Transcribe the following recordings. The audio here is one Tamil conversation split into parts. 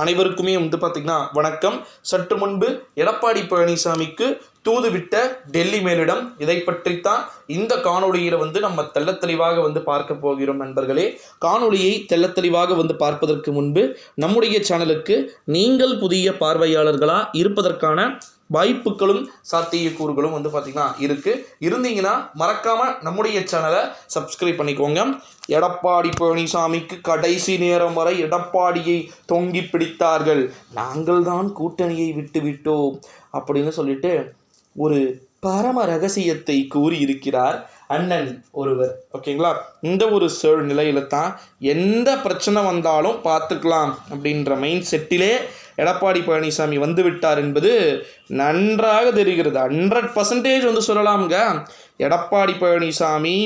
அனைவருக்குமே பார்த்தீங்கன்னா வணக்கம். சற்று முன்பு எடப்பாடி பழனிசாமிக்கு தூதுவிட்ட டெல்லி மேலிடம், இதை பற்றித்தான் இந்த காணொலியில நம்ம தெள்ளத் தெளிவாக பார்க்க போகிறோம் நண்பர்களே. காணொலியை தெள்ளத் தெளிவாக பார்ப்பதற்கு முன்பு நம்முடைய சேனலுக்கு நீங்கள் புதிய பார்வையாளர்களா இருப்பதற்கான வாய்ப்புகளும் சாத்தியக்கூறுகளும் பார்த்தீங்கன்னா இருந்தீங்கன்னா மறக்காம நம்முடைய சேனலை சப்ஸ்கிரைப் பண்ணிக்கோங்க. எடப்பாடி பழனிசாமிக்கு கடைசி நேரம் வரை எடப்பாடியை தொங்கி பிடித்தார்கள், நாங்கள் தான் கூட்டணியை விட்டு விட்டோம் அப்படின்னு சொல்லிட்டு ஒரு பரம ரகசியத்தை கூறியிருக்கிறார் அண்ணன் ஒருவர். ஓகேங்களா, இந்த ஒரு நிலையில தான் எந்த பிரச்சனை வந்தாலும் பார்த்துக்கலாம் அப்படின்ற மைண்ட் செட்டிலே எடப்பாடி பழனிசாமி வந்து விட்டார் என்பது நன்றாக தெரிகிறது. 100% சொல்லலாம்ங்க. எடப்பாடி பழனிசாமி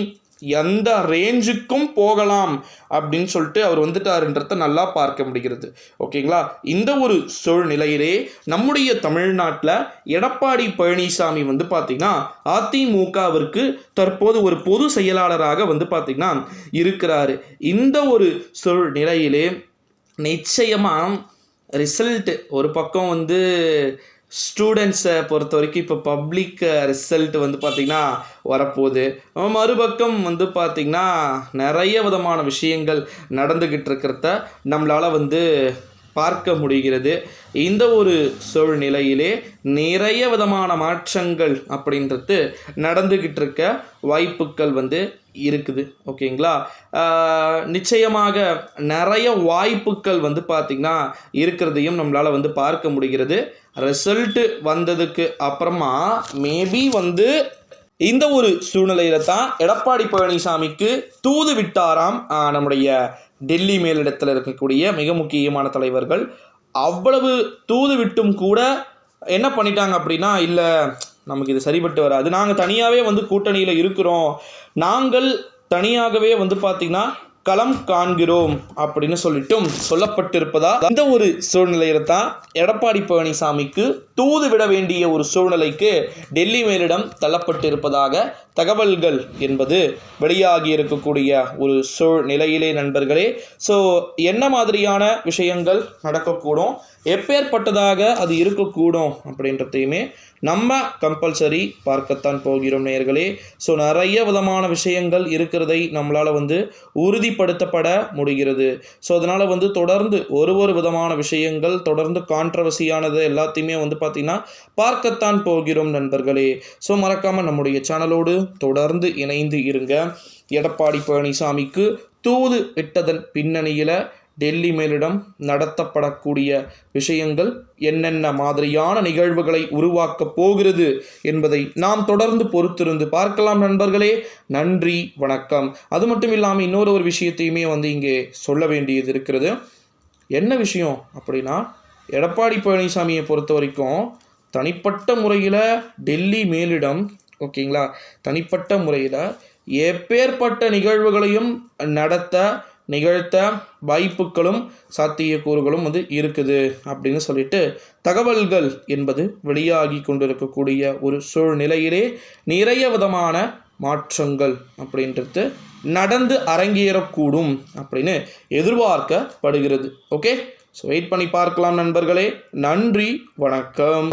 எந்த ரேஞ்சுக்கும் போகலாம் அப்படின்னு சொல்லிட்டு அவர் வந்துட்டாருன்றத நல்லா பார்க்க முடிகிறது. ஓகேங்களா, இந்த ஒரு சூழ்நிலையிலே நம்முடைய தமிழ்நாட்டில் எடப்பாடி பழனிசாமி பார்த்தீங்கன்னா அதிமுகவிற்கு தற்போது ஒரு பொது செயலாளராக பார்த்தீங்கன்னா இருக்கிறாரு. இந்த ஒரு சூழ்நிலையிலே நிச்சயமாக ரிசல்ட் ஒரு பக்கம் ஸ்டூடெண்ட்ஸை பொறுத்த வரைக்கும் இப்போ பப்ளிக் ரிசல்ட் பார்த்திங்கன்னா வரப்போகுது. மறுபக்கம் பார்த்திங்கன்னா நிறைய விதமான விஷயங்கள் நடந்துக்கிட்டு இருக்கிறத நம்மளால் பார்க்க முடிகிறது. இந்த ஒரு சூழ்நிலையிலே நிறைய விதமான மாற்றங்கள் அப்படின்றது நடந்துக்கிட்டு இருக்க வாய்ப்புகள் இருக்குது. ஓகேங்களா, நிச்சயமாக நிறைய வாய்ப்புகள் பார்த்திங்கன்னா இருக்கிறதையும் நம்மளால் பார்க்க முடிகிறது. ரிசல்ட்டு வந்ததுக்கு அப்புறமா மேபி இந்த ஒரு சூழ்நிலையில தான் எடப்பாடி பழனிசாமிக்கு தூது விட்டாராம் நம்முடைய டெல்லி மேலிடத்தில் இருக்கக்கூடிய மிக முக்கியமான தலைவர்கள். அவ்வளவு தூது விட்டும் கூட என்ன பண்ணிட்டாங்க அப்படின்னா, இல்லை நமக்கு இது சரிபட்டு வராது, நாங்கள் தனியாகவே கூட்டணியில் இருக்கிறோம், நாங்கள் தனியாகவே பார்த்திங்கன்னா களம் காண்கிறோம் அப்படின்னு சொல்லிட்டும் சொல்லப்பட்டிருப்பதா இந்த ஒரு சூழ்நிலையில தான் எடப்பாடி பழனிசாமிக்கு தூது விட வேண்டிய ஒரு சூழ்நிலைக்கு டெல்லி மேலிடம் தள்ளப்பட்டிருப்பதாக தகவல்கள் என்பது வெளியாகி இருக்கக்கூடிய ஒரு சூழ்நிலையிலே நண்பர்களே. ஸோ என்ன மாதிரியான விஷயங்கள் நடக்கக்கூடும், எப்பேற்பட்டதாக அது இருக்கக்கூடும் அப்படின்றதையுமே நம்ம கம்பல்சரி பார்க்கத்தான் போகிறோம் நேயர்களே. ஸோ நிறைய விதமான விஷயங்கள் இருக்கிறதை நம்மளால் உறுதிப்படுத்தப்பட முடிகிறது. ஸோ அதனால் தொடர்ந்து ஒரு விதமான விஷயங்கள் தொடர்ந்து கான்ட்ரவர்சியானது எல்லாத்தையுமே பார்த்திங்கன்னா பார்க்கத்தான் போகிறோம் நண்பர்களே. ஸோ மறக்காமல் நம்முடைய சேனலோடு தொடர்ந்து இணைந்து இருங்க. எடப்பாடி பழனிசாமிக்கு தூது விட்டதன் பின்னணியில் டெல்லி மேலிடம் நடத்தப்படக்கூடிய விஷயங்கள் என்னென்ன மாதிரியான நிகழ்வுகளை உருவாக்கப் போகிறது என்பதை நாம் தொடர்ந்து பொறுத்திருந்து பார்க்கலாம் நண்பர்களே. நன்றி, வணக்கம். அது மட்டும் இல்லாமல் இன்னொரு விஷயத்தையுமே இங்கே சொல்ல வேண்டியது இருக்கிறது. என்ன விஷயம் அப்படின்னா, எடப்பாடி பழனிசாமியை பொறுத்த வரைக்கும் தனிப்பட்ட முறையில் டெல்லி மேலிடம், ஓகேங்களா, தனிப்பட்ட முறையில் எப்பேற்பட்ட நிகழ்வுகளையும் நிகழ்த்த வாய்ப்புகளும் சாத்தியக்கூறுகளும் இருக்குது அப்படின்னு சொல்லிட்டு தகவல்கள் என்பது வெளியாகி கொண்டிருக்கக்கூடிய ஒரு சூழ்நிலையிலே நிறைய விதமான மாற்றங்கள் அப்படின்றது நடந்து அரங்கேறக்கூடும் அப்படின்னு எதிர்பார்க்கப்படுகிறது. ஓகே, ஸோ வெயிட் பண்ணி பார்க்கலாம் நண்பர்களே. நன்றி, வணக்கம்.